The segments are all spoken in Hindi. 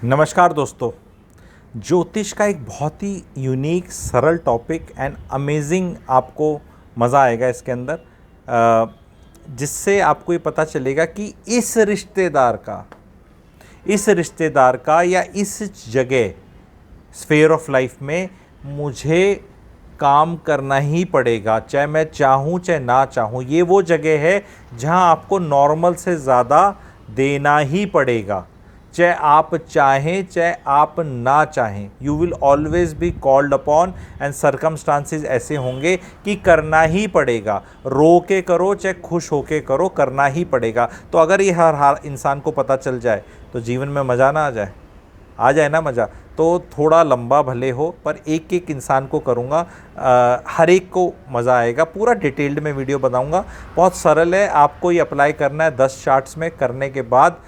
नमस्कार दोस्तों। ज्योतिष का एक बहुत ही यूनिक सरल टॉपिक एंड अमेजिंग आपको मज़ा आएगा इसके अंदर, जिससे आपको ये पता चलेगा कि इस रिश्तेदार का या इस जगह स्फेयर ऑफ लाइफ में मुझे काम करना ही पड़ेगा, चाहे मैं चाहूँ चाहे ना चाहूँ। ये वो जगह है जहाँ आपको नॉर्मल से ज़्यादा देना ही पड़ेगा, चाहे आप चाहें चाहे आप ना चाहें। You will always be called upon and circumstances ऐसे होंगे कि करना ही पड़ेगा। रो के करो चाहे खुश होके करो, करना ही पड़ेगा। तो अगर ये हर इंसान को पता चल जाए तो जीवन में मज़ा ना आ जाए ना मज़ा। तो थोड़ा लंबा भले हो पर एक एक इंसान को करूँगा, हर एक को मज़ा आएगा। पूरा डिटेल्ड में वीडियो बनाऊँगा, बहुत सरल है। आपको ये अप्लाई करना है 10 चार्ट्स में। करने के बाद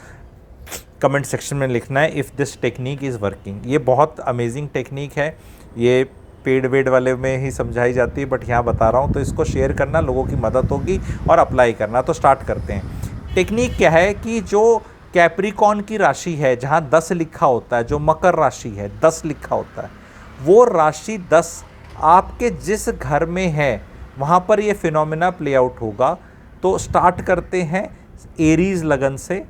कमेंट सेक्शन में लिखना है if this technique is working. ये बहुत अमेजिंग टेक्निक है, ये पेड वेड वाले में ही समझाई जाती है बट यहाँ बता रहा हूँ। तो इसको शेयर करना, लोगों की मदद होगी और अप्लाई करना। तो स्टार्ट करते हैं। टेक्निक क्या है कि जो कैप्रिकॉन की राशि है, जहाँ 10 लिखा होता है, जो मकर राशि है 10 लिखा होता है, वो राशि 10 आपके जिस घर में है वहाँ पर ये फिनोमेना प्ले आउट होगा। तो स्टार्ट करते हैं एरीज लगन से,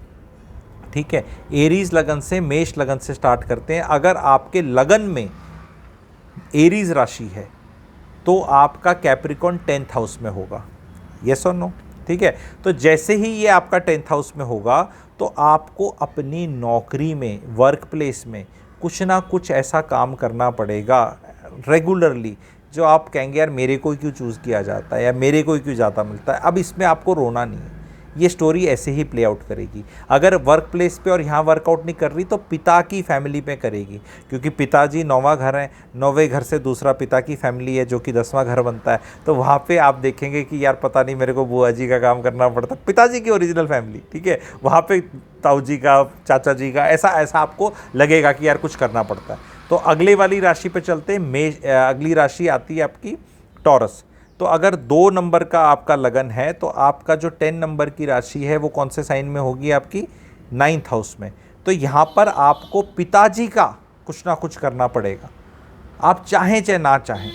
ठीक है। एरीज लगन से, मेष लगन से स्टार्ट करते हैं। अगर आपके लगन में एरीज राशि है तो आपका कैप्रिकॉन 10th हाउस में होगा, यस और नो, ठीक है। तो जैसे ही ये आपका 10th हाउस में होगा तो आपको अपनी नौकरी में, वर्क प्लेस में कुछ ना कुछ ऐसा काम करना पड़ेगा रेगुलरली जो आप कहेंगे यार मेरे को क्यों चूज़ किया जाता है या मेरे को क्यों ज़्यादा मिलता है। अब इसमें आपको रोना नहीं है, ये स्टोरी ऐसे ही प्ले आउट करेगी। अगर वर्क प्लेस पे और यहाँ वर्कआउट नहीं कर रही तो पिता की फैमिली पे करेगी, क्योंकि पिताजी 9वां घर है, 9वें घर से दूसरा पिता की फैमिली है जो कि 10वां घर बनता है। तो वहाँ पे आप देखेंगे कि यार पता नहीं मेरे को बुआ जी का काम करना पड़ता, पिताजी की ओरिजिनल फैमिली, ठीक है। वहाँ पे ताऊ जी का, चाचा जी का, ऐसा आपको लगेगा कि यार कुछ करना पड़ता है। तो अगले वाली राशि पे चलते हैं। अगली राशि आती है आपकी टॉरस। तो अगर 2 नंबर का आपका लगन है तो आपका जो 10 नंबर की राशि है वो कौन से साइन में होगी? आपकी 9th हाउस में। तो यहाँ पर आपको पिताजी का कुछ ना कुछ करना पड़ेगा, आप चाहें चाहे ना चाहें।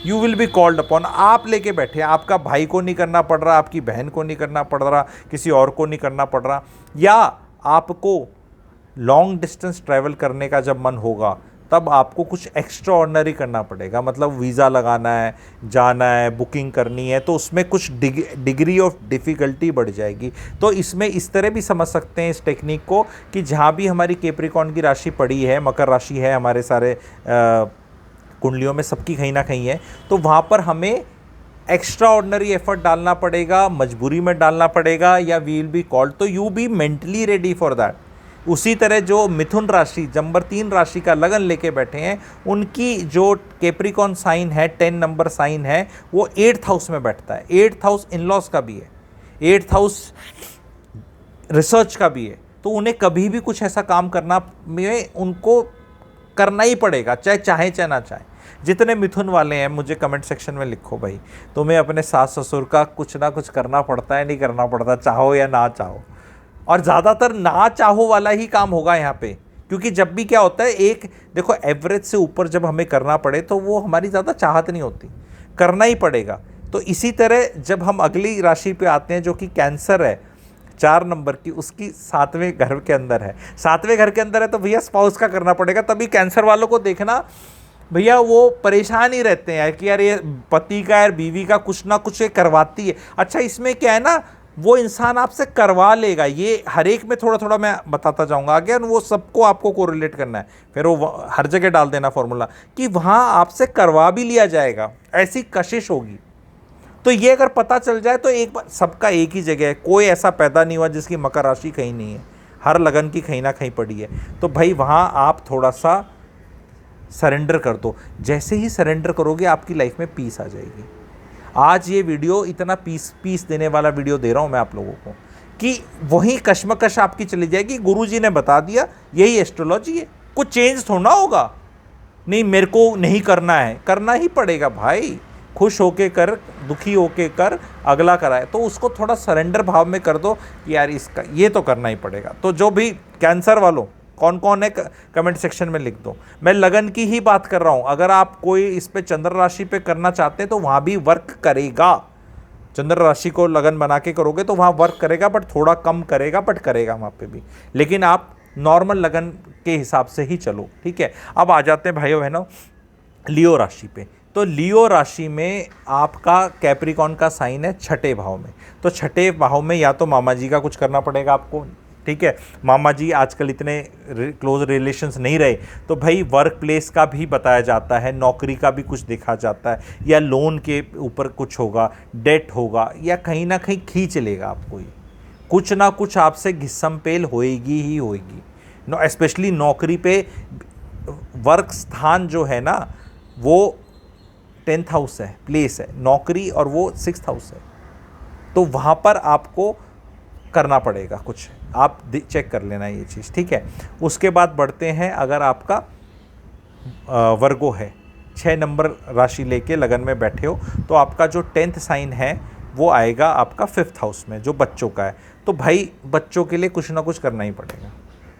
You will be called upon. आप लेके बैठे, आपका भाई को नहीं करना पड़ रहा, आपकी बहन को नहीं करना पड़ रहा, किसी और को नहीं करना पड़ रहा, या आपको लॉन्ग डिस्टेंस ट्रैवल करने का जब मन होगा तब आपको कुछ एक्स्ट्रा ऑर्डिनरी करना पड़ेगा। मतलब वीज़ा लगाना है, जाना है, बुकिंग करनी है, तो उसमें कुछ डिग्री ऑफ डिफ़िकल्टी बढ़ जाएगी। तो इसमें इस तरह भी समझ सकते हैं इस टेक्निक को कि जहाँ भी हमारी कैप्रिकॉन की राशि पड़ी है, मकर राशि है, हमारे सारे कुंडलियों में सबकी कहीं ना कहीं है, तो वहाँ पर हमें एक्स्ट्रा ऑर्डिनरी एफर्ट डालना पड़ेगा, मजबूरी में डालना पड़ेगा, या वी विल बी कॉल्ड। तो you be mentally ready for that. उसी तरह जो मिथुन राशि, नंबर 3 राशि का लगन लेके बैठे हैं, उनकी जो कैप्रिकॉन साइन है, 10 नंबर साइन है, वो 8th हाउस में बैठता है। 8th हाउस इन लॉज का भी है, 8th हाउस रिसर्च का भी है। तो उन्हें कभी भी कुछ ऐसा काम करना में उनको करना ही पड़ेगा, चाहे चाहे ना चाहे। जितने मिथुन वाले हैं मुझे कमेंट सेक्शन में लिखो भाई, तुम्हें अपने सास ससुर का कुछ ना कुछ करना पड़ता है, नहीं करना पड़ता, चाहो या ना चाहो। और ज़्यादातर ना चाहो वाला ही काम होगा यहाँ पे, क्योंकि जब भी क्या होता है, एक देखो एवरेज से ऊपर जब हमें करना पड़े तो वो हमारी ज़्यादा चाहत नहीं होती, करना ही पड़ेगा। तो इसी तरह जब हम अगली राशि पे आते हैं जो कि कैंसर है, 4 नंबर की, उसकी 7वें घर के अंदर है। 7वें घर के अंदर है तो भैया स्पाउस का करना पड़ेगा। तभी कैंसर वालों को देखना भैया वो परेशान ही रहते हैं यार कि यार ये पति का यार बीवी का कुछ ना कुछ ये करवाती है। अच्छा इसमें क्या है ना, वो इंसान आपसे करवा लेगा, ये हर एक में थोड़ा थोड़ा मैं बताता जाऊंगा आगे, वो सबको आपको कोरिलेट करना है। फिर वो हर जगह डाल देना फॉर्मूला कि वहाँ आपसे करवा भी लिया जाएगा, ऐसी कशिश होगी। तो ये अगर पता चल जाए तो एक बार सबका एक ही जगह है, कोई ऐसा पैदा नहीं हुआ जिसकी मकर राशि कहीं नहीं है, हर लगन की कहीं ना कहीं पड़ी है। तो भाई वहाँ आप थोड़ा सा सरेंडर कर दो। जैसे ही सरेंडर करोगे आपकी लाइफ में पीस आ जाएगी। आज ये वीडियो इतना पीस देने वाला वीडियो दे रहा हूँ मैं आप लोगों को कि वही कश्मकश आपकी चली जाएगी। गुरुजी ने बता दिया, यही एस्ट्रोलॉजी है, कुछ चेंज थोड़ा होगा। नहीं मेरे को नहीं करना है, करना ही पड़ेगा भाई। खुश होके कर, दुखी होके कर, अगला कराए। तो उसको थोड़ा सरेंडर भाव में कर दो कि यार इसका ये तो करना ही पड़ेगा। तो जो भी कैंसर वालों कौन कौन है कमेंट सेक्शन में लिख दो। मैं लगन की ही बात कर रहा हूं। अगर आप कोई इस पे चंद्र राशि पे करना चाहते हैं तो वहां भी वर्क करेगा। चंद्र राशि को लगन बना के करोगे तो वहां वर्क करेगा, बट थोड़ा कम करेगा, बट करेगा वहां पे भी। लेकिन आप नॉर्मल लगन के हिसाब से ही चलो, ठीक है। अब आ जाते हैं भाइयों बहनों लियो राशि पे। तो लियो राशि में आपका कैप्रिकॉन का साइन है छठे भाव में। तो छठे भाव में या तो मामा जी का कुछ करना पड़ेगा आपको, ठीक है। मामा जी आजकल इतने क्लोज रिलेशंस नहीं रहे, तो भाई वर्क प्लेस का भी बताया जाता है, नौकरी का भी कुछ देखा जाता है, या लोन के ऊपर कुछ होगा, डेट होगा, या कहीं ना कहीं खींच लेगा आपको। ये कुछ ना कुछ आपसे घिस्समपेल होएगी ही होएगी। स्पेशली नौकरी पे वर्क स्थान जो है ना वो 10th हाउस है, प्लेस है नौकरी, और वो 6th हाउस है। तो वहाँ पर आपको करना पड़ेगा कुछ, आप चेक कर लेना ये चीज़, ठीक है। उसके बाद बढ़ते हैं, अगर आपका वर्गो है, 6 नंबर राशि लेके लगन में बैठे हो, तो आपका जो 10th साइन है वो आएगा आपका 5th हाउस में, जो बच्चों का है। तो भाई बच्चों के लिए कुछ ना कुछ करना ही पड़ेगा,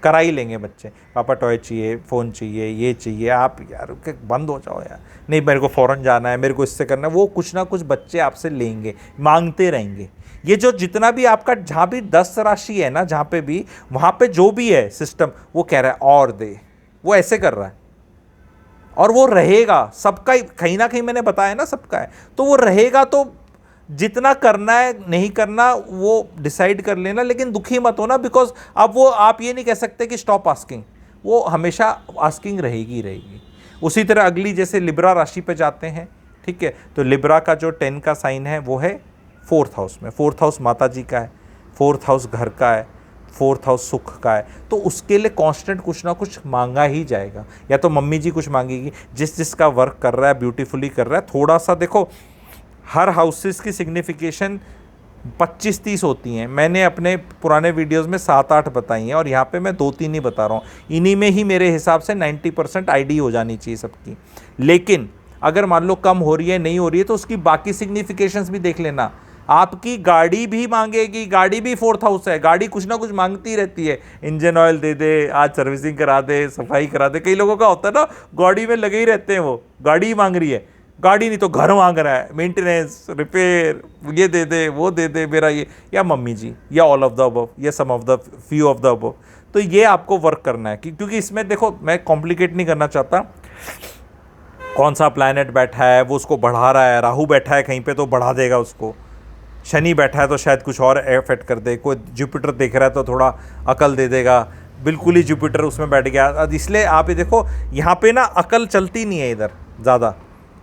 करा ही लेंगे बच्चे। पापा टॉय चाहिए, फ़ोन चाहिए, ये चाहिए, आप यार बंद हो जाओ यार, नहीं मेरे को फ़ौरन जाना है, मेरे को इससे करना है, वो कुछ ना कुछ बच्चे आपसे लेंगे, मांगते रहेंगे। ये जो जितना भी आपका जहाँ भी 10 राशि है ना, जहाँ पे भी, वहाँ पे जो भी है सिस्टम, वो कह रहा है और दे, वो ऐसे कर रहा है, और वो रहेगा सबका ही, कहीं ना कहीं मैंने बताया ना सबका है, तो वो रहेगा। तो जितना करना है नहीं करना वो डिसाइड कर लेना, लेकिन दुखी मत होना, बिकॉज अब वो आप ये नहीं कह सकते कि स्टॉप आस्किंग, वो हमेशा आस्किंग रहेगी रहेगी। उसी तरह अगली जैसे लिब्रा राशि पे जाते हैं, ठीक है। तो लिब्रा का जो 10 का साइन है वो है 4th हाउस में। 4th हाउस माता जी का है, 4th हाउस घर का है, 4th हाउस सुख का है। तो उसके लिए कांस्टेंट कुछ ना कुछ मांगा ही जाएगा, या तो मम्मी जी कुछ मांगेगी, जिसका वर्क कर रहा है ब्यूटीफुली कर रहा है। थोड़ा सा देखो, हर हाउसेस की सिग्निफिकेशन 25-30 होती हैं। मैंने अपने पुराने वीडियोस में 7-8 बताई हैं, और यहाँ पे मैं 2-3 ही बता रहा हूँ। इन्हीं में ही मेरे हिसाब से 90% आईडी हो जानी चाहिए सबकी। लेकिन अगर मान लो कम हो रही है, नहीं हो रही है, तो उसकी बाकी सिग्निफिकेशंस भी देख लेना। आपकी गाड़ी भी मांगेगी, गाड़ी भी 4th हाउस है, गाड़ी कुछ ना कुछ मांगती रहती है। इंजन ऑयल दे दे, आज सर्विसिंग करा दे, सफाई करा दे। कई लोगों का होता है ना, गाड़ी में लगे ही रहते हैं, वो गाड़ी ही मांग रही है, गाड़ी नहीं तो घर मांग रहा है, मेंटेनेंस, रिपेयर, ये दे दे, वो दे दे मेरा ये, या मम्मी जी, या ऑल ऑफ द अबव, या some of the few of the above. तो ये आपको वर्क करना है, क्योंकि इसमें देखो मैं कॉम्प्लिकेट नहीं करना चाहता। कौन सा प्लैनेट बैठा है वो उसको बढ़ा रहा है, राहु बैठा है कहीं पे तो बढ़ा देगा उसको, शनि बैठा है तो शायद कुछ और इफेक्ट कर दे, कोई जुपिटर देख रहा है तो थोड़ा अकल दे देगा, बिल्कुल ही जुपिटर उसमें बैठ गया। इसलिए आप ये देखो, यहाँ पे ना अकल चलती नहीं है इधर ज़्यादा,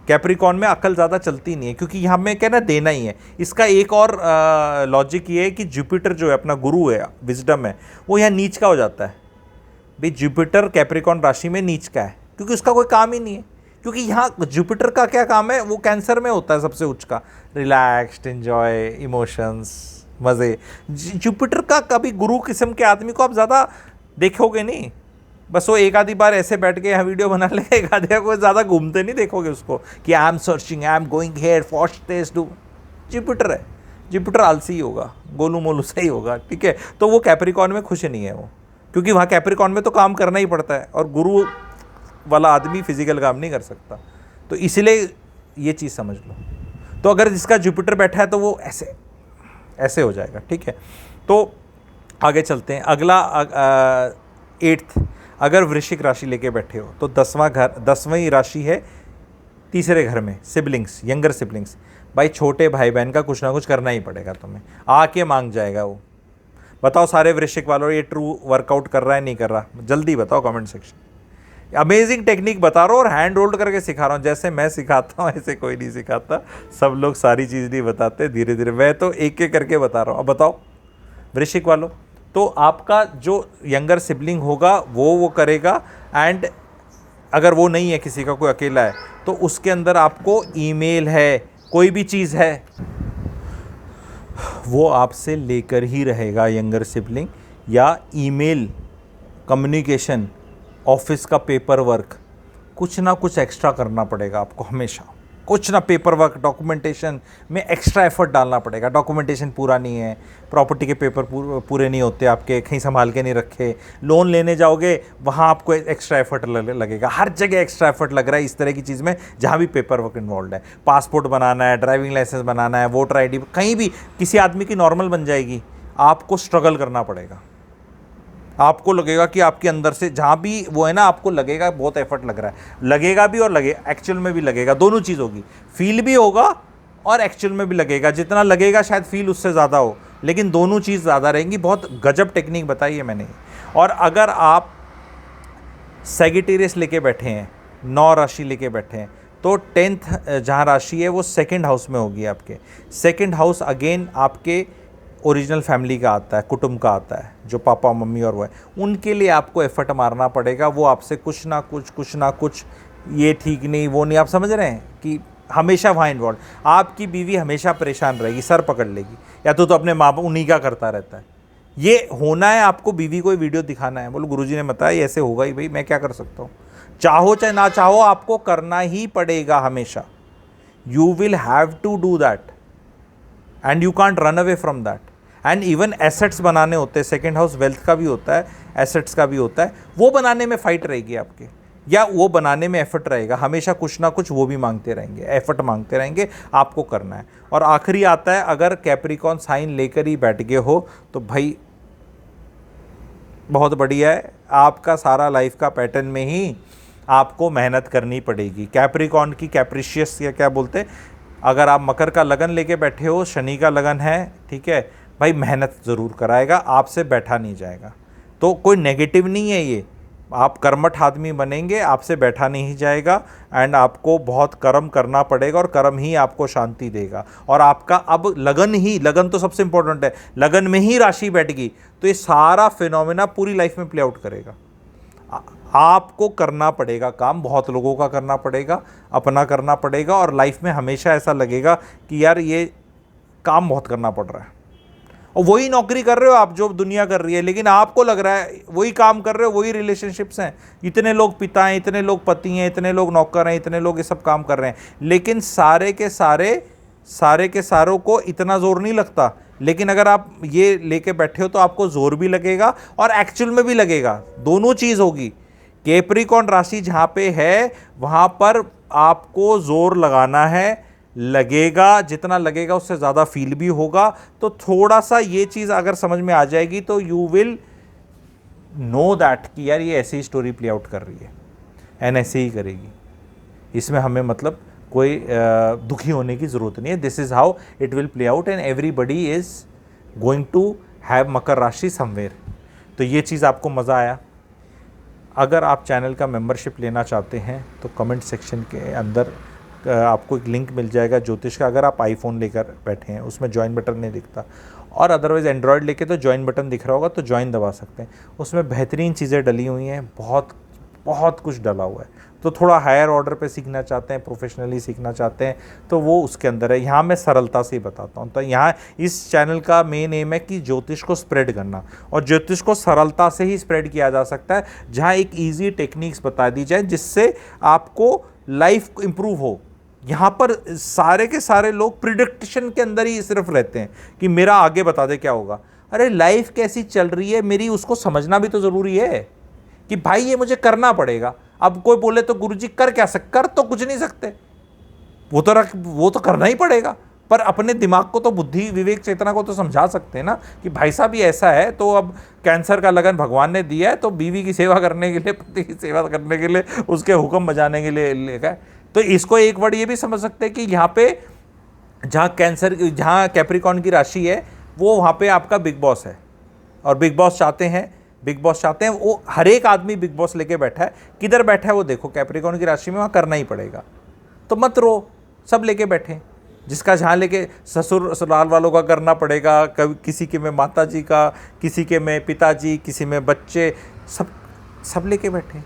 कैप्रिकॉन में अकल ज़्यादा चलती नहीं है, क्योंकि यहाँ में क्या ना देना ही है। इसका एक और लॉजिक ये है कि जुपिटर जो है अपना गुरु है, विजडम है, वो यहाँ नीच का हो जाता है। भाई जुपिटर कैप्रिकॉन राशि में नीच का है, क्योंकि उसका कोई काम ही नहीं है। क्योंकि यहाँ जुपिटर का क्या काम है, वो कैंसर में होता है सबसे उच्च का, रिलैक्स्ड, एंजॉय, इमोशंस, मज़े। जुपिटर का कभी गुरु किस्म के आदमी को आप ज़्यादा देखोगे नहीं, बस वो एक आधी बार ऐसे बैठ के यहाँ वीडियो बना लेगा, एक आधी कोई ज़्यादा घूमते नहीं देखोगे उसको कि I am searching, I am going hair, watch this, do. Jupiter है, जुपिटर आलसी ही होगा, गोलू मोलू से ही होगा, ठीक है। तो वो कैप्रिकॉन में खुश नहीं है वो, क्योंकि वहाँ कैप्रिकॉन में तो काम करना ही पड़ता है, और गुरु वाला आदमी फिजिकल काम नहीं कर सकता। तो इसलिए ये चीज़ समझ लो। तो अगर जिसका जुपिटर बैठा है तो वो ऐसे ऐसे हो जाएगा, ठीक है। तो आगे चलते हैं। अगला 8th, अगर वृश्चिक राशि लेके बैठे हो तो 10वां घर, 10वीं राशि है तीसरे घर में, सिबलिंग्स, यंगर सिबलिंग्स। भाई छोटे भाई बहन का कुछ ना कुछ करना ही पड़ेगा तुम्हें, आके मांग जाएगा वो। बताओ सारे वृश्चिक वालों, ये ट्रू वर्कआउट कर रहा है नहीं कर रहा, जल्दी बताओ कमेंट सेक्शन। अमेजिंग टेक्निक बता रहा हूँ, और हैंड होल्ड करके सिखा रहा हूँ। जैसे मैं सिखाता हूँ ऐसे कोई नहीं सिखाता, सब लोग सारी चीज़ नहीं बताते, धीरे धीरे मैं तो एक एक करके बता रहा हूँ। अब बताओ वृश्चिक वालों, तो आपका जो यंगर सिबलिंग होगा वो करेगा, एंड अगर वो नहीं है, किसी का कोई अकेला है, तो उसके अंदर आपको ईमेल है, कोई भी चीज़ है, वो आपसे लेकर ही रहेगा यंगर सिबलिंग, या ईमेल, कम्युनिकेशन, ऑफिस का पेपर वर्क, कुछ ना कुछ एक्स्ट्रा करना पड़ेगा आपको हमेशा, कुछ ना पेपर वर्क डॉक्यूमेंटेशन में एक्स्ट्रा एफर्ट डालना पड़ेगा। डॉक्यूमेंटेशन पूरा नहीं है, प्रॉपर्टी के पेपर पूरे नहीं होते आपके, कहीं संभाल के नहीं रखे, लोन लेने जाओगे वहाँ आपको एक्स्ट्रा एफर्ट लगेगा। हर जगह एक्स्ट्रा एफर्ट लग रहा है इस तरह की चीज़ में जहाँ भी पेपर वर्क इन्वॉल्व है। पासपोर्ट बनाना है, ड्राइविंग लाइसेंस बनाना है, वोटर ID कहीं भी किसी आदमी की नॉर्मल बन जाएगी, आपको स्ट्रगल करना पड़ेगा। आपको लगेगा कि आपके अंदर से जहाँ भी वो है ना, आपको लगेगा बहुत एफर्ट लग रहा है, लगेगा भी और एक्चुअल में भी लगेगा, दोनों चीज़ होगी। फील भी होगा और एक्चुअल में भी लगेगा। जितना लगेगा शायद फील उससे ज़्यादा हो, लेकिन दोनों चीज़ ज़्यादा रहेंगी। बहुत गजब टेक्निक बताई है मैंने। और अगर आप सेजिटेरियस लेके बैठे हैं, 9 राशि लेके बैठे हैं, तो 10th जहाँ राशि है वो 2nd हाउस में होगी आपके। 2nd हाउस अगेन आपके ओरिजिनल फैमिली का आता है, कुटुंब का आता है, जो पापा मम्मी और वो है, उनके लिए आपको एफर्ट मारना पड़ेगा। वो आपसे कुछ ना कुछ ये ठीक नहीं वो नहीं, आप समझ रहे हैं कि हमेशा वहाँ इन्वॉल्व। आपकी बीवी हमेशा परेशान रहेगी, सर पकड़ लेगी, या तो अपने माँ बाप उन्हीं का करता रहता है। ये होना है, आपको बीवी को वीडियो दिखाना है, बोलो गुरुजी ने बताया ऐसे होगा ही भाई, मैं क्या कर सकता हूँ। चाहो चाहे ना चाहो आपको करना ही पड़ेगा हमेशा। You will have to do that and you can't run away from that. And even assets बनाने होते हैं, 2nd हाउस वेल्थ का भी होता है, एसेट्स का भी होता है, वो बनाने में फाइट रहेगी आपके, या वो बनाने में एफर्ट रहेगा हमेशा। कुछ ना कुछ वो भी मांगते रहेंगे, एफर्ट मांगते रहेंगे, आपको करना है। और आखिरी आता है, अगर कैप्रिकॉन साइन लेकर ही बैठ गए हो तो भाई बहुत बढ़िया है, आपका सारा लाइफ का पैटर्न में ही आपको मेहनत करनी पड़ेगी। कैप्रिकॉन की कैप्रिशियस या क्या बोलते हैं, अगर आप मकर का लगन लेके बैठे हो, शनि का लगन है, ठीक है भाई, मेहनत ज़रूर कराएगा, आपसे बैठा नहीं जाएगा। तो कोई नेगेटिव नहीं है ये, आप कर्मठ आदमी बनेंगे, आपसे बैठा नहीं जाएगा। एंड आपको बहुत कर्म करना पड़ेगा और कर्म ही आपको शांति देगा। और आपका अब लगन तो सबसे इंपॉर्टेंट है, लगन में ही राशि बैठ गई तो ये सारा फिनोमेना पूरी लाइफ में प्ले आउट करेगा। आपको करना पड़ेगा काम, बहुत लोगों का करना पड़ेगा, अपना करना पड़ेगा। और लाइफ में हमेशा ऐसा लगेगा कि यार ये काम बहुत करना पड़ रहा है, और वही नौकरी कर रहे हो आप जो दुनिया कर रही है, लेकिन आपको लग रहा है वही काम कर रहे हो, वही रिलेशनशिप्स हैं, इतने लोग पिता हैं, इतने लोग पति हैं, इतने लोग नौकर हैं, इतने लोग ये सब काम कर रहे हैं, लेकिन सारे के सारों को इतना जोर नहीं लगता। लेकिन अगर आप ये लेके बैठे हो तो आपको जोर भी लगेगा और एक्चुअल में भी लगेगा, दोनों चीज़ होगी। कैप्रिकॉन राशि जहाँ पे है वहाँ पर आपको जोर लगाना है, लगेगा, जितना लगेगा उससे ज़्यादा फील भी होगा। तो थोड़ा सा ये चीज़ अगर समझ में आ जाएगी तो यू विल नो दैट कि यार ये ऐसी ही स्टोरी प्ले आउट कर रही है एंड ऐसे ही करेगी, इसमें हमें मतलब कोई दुखी होने की ज़रूरत नहीं है। This is how it will play out and everybody is going to have Makar rashi somewhere. तो ये चीज़ आपको मज़ा आया। अगर आप चैनल का मेंबरशिप लेना चाहते हैं तो कमेंट सेक्शन के अंदर आपको एक लिंक मिल जाएगा ज्योतिष का। अगर आप आईफोन लेकर बैठे हैं उसमें ज्वाइन बटन नहीं दिखता, और अदरवाइज़ एंड्रॉयड लेके तो ज्वाइन बटन दिख रहा होगा, तो ज्वाइन दबा सकते हैं। उसमें बेहतरीन चीज़ें डली हुई हैं, बहुत कुछ डला हुआ है। तो थोड़ा हायर ऑर्डर पे सीखना चाहते हैं, प्रोफेशनली सीखना चाहते हैं, तो वो उसके अंदर है। यहाँ मैं सरलता से ही बताता हूँ। तो यहाँ इस चैनल का मेन एम है कि ज्योतिष को स्प्रेड करना, और ज्योतिष को सरलता से ही स्प्रेड किया जा सकता है, जहाँ एक ईजी टेक्निक्स बता दी जाए जिससे आपको लाइफ इंप्रूव हो। यहाँ पर सारे के सारे लोग प्रिडिक्शन के अंदर ही सिर्फ रहते हैं कि मेरा आगे बता दे क्या होगा। अरे लाइफ कैसी चल रही है मेरी, उसको समझना भी तो ज़रूरी है कि भाई ये मुझे करना पड़ेगा। अब कोई बोले तो गुरुजी कर क्या सकते, कर तो कुछ नहीं सकते, वो तो करना ही पड़ेगा। पर अपने दिमाग को तो, बुद्धि विवेक चेतना को तो समझा सकते हैं ना कि भाई साहब ये ऐसा है। तो अब कैंसर का लगन भगवान ने दिया है, तो बीवी की सेवा करने के लिए, पति की सेवा करने के लिए, उसके हुक्म बजाने के लिए लेगा। तो इसको एक वर्ड ये भी समझ सकते हैं कि यहाँ पे जहाँ कैप्रिकॉन की राशि है वो वहाँ पे आपका बिग बॉस है, और बिग बॉस चाहते हैं वो हर एक आदमी बिग बॉस लेके बैठा है। किधर बैठा है वो देखो, कैप्रिकॉन की राशि में वहाँ करना ही पड़ेगा। तो मत रो, सब लेके बैठे, जिसका जहाँ लेके ससुराल वालों का करना पड़ेगा, कभी किसी के में माता जी का, किसी के में पिताजी, किसी में बच्चे, सब लेके बैठे।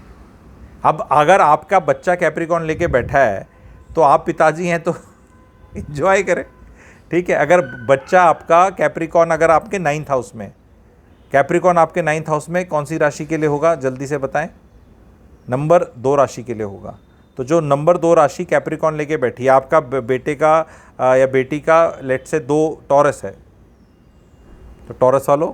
अब अगर आपका बच्चा कैप्रिकॉन लेके बैठा है तो आप पिताजी हैं तो एंजॉय करें, ठीक है। अगर बच्चा आपका कैप्रिकॉन, अगर आपके 9th हाउस में, कैप्रिकॉन आपके 9th हाउस में कौन सी राशि के लिए होगा जल्दी से बताएं? नंबर 2 राशि के लिए होगा। तो जो नंबर 2 राशि कैप्रिकॉन लेके बैठी है, आपका बेटे का या बेटी का लेट से 2 टॉरस है, तो टॉरस वालों,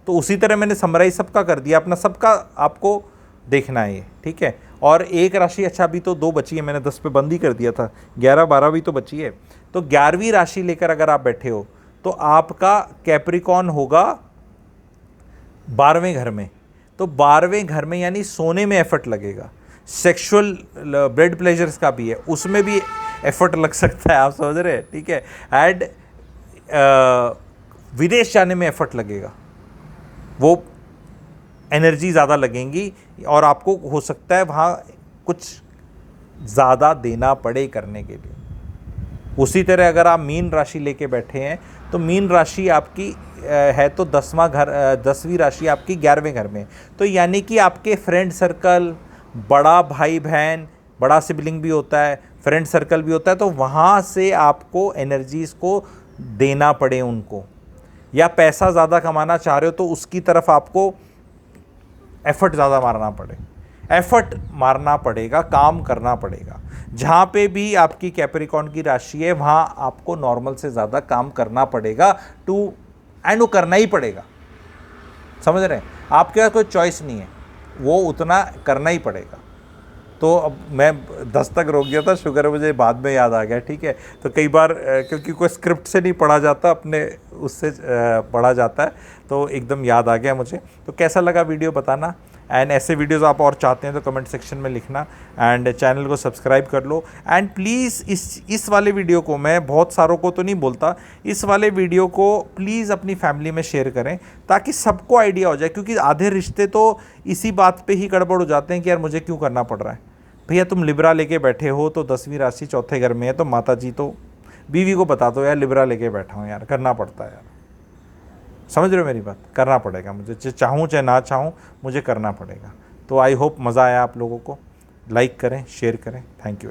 तो उसी तरह मैंने समराइज सबका कर दिया, अपना सबका आपको देखना है ये, ठीक है। और एक राशि, अच्छा अभी तो 2 बची है, मैंने 10 पे बंद ही कर दिया था, 11-12 भी तो बची है। तो 11वीं राशि लेकर अगर आप बैठे हो तो आपका कैप्रिकॉन होगा 12वें घर में। तो 12वें घर में यानी सोने में एफर्ट लगेगा, सेक्सुअल ब्लड प्लेजर्स का भी है, उसमें भी एफर्ट लग सकता है, आप समझ रहे हैं, ठीक है। एंड विदेश जाने में एफर्ट लगेगा, वो एनर्जी ज़्यादा लगेंगी और आपको हो सकता है वहाँ कुछ ज़्यादा देना पड़े करने के लिए। उसी तरह अगर आप मीन राशि लेके बैठे हैं तो मीन राशि आपकी है तो 10वीं राशि आपकी 11वें घर में, तो यानी कि आपके फ्रेंड सर्कल, बड़ा भाई बहन, बड़ा सिबलिंग भी होता है, फ्रेंड सर्कल भी होता है, तो वहाँ से आपको एनर्जीज़ को देना पड़े उनको, या पैसा ज़्यादा कमाना चाह रहे हो तो उसकी तरफ आपको एफर्ट ज़्यादा मारना पड़े, एफर्ट मारना पड़ेगा, काम करना पड़ेगा। जहाँ पे भी आपकी कैप्रिकॉन की राशि है वहाँ आपको नॉर्मल से ज़्यादा काम करना पड़ेगा एंड वो करना ही पड़ेगा, समझ रहे हैं। आपके पास कोई चॉइस नहीं है, वो उतना करना ही पड़ेगा। तो अब मैं 10 तक रोक गया था, शुगर है मुझे बाद में याद आ गया, ठीक है। तो कई बार क्योंकि कोई स्क्रिप्ट से नहीं पढ़ा जाता, अपने उससे पढ़ा जाता है, तो एकदम याद आ गया मुझे। तो कैसा लगा वीडियो बताना, एंड ऐसे वीडियोस आप और चाहते हैं तो कमेंट सेक्शन में लिखना, एंड चैनल को सब्सक्राइब कर लो। एंड प्लीज़ इस वाले वीडियो को, मैं बहुत सारों को तो नहीं बोलता, इस वाले वीडियो को प्लीज़ अपनी फैमिली में शेयर करें ताकि सबको आइडिया हो जाए, क्योंकि आधे रिश्ते तो इसी बात पे ही गड़बड़ हो जाते हैं कि यार मुझे क्यों करना पड़ रहा है। भैया तुम लिब्रा लेके बैठे हो तो 10वीं राशि चौथे घर में है, तो माता जी तो बीवी को बता दो यार लिब्रा लेके बैठा हूँ यार, करना पड़ता है यार, समझ रहे हो मेरी बात, करना पड़ेगा मुझे, चाहूँ चाहे ना चाहूँ मुझे करना पड़ेगा। तो आई होप मज़ा आया आप लोगों को, लाइक करें, शेयर करें, थैंक यू।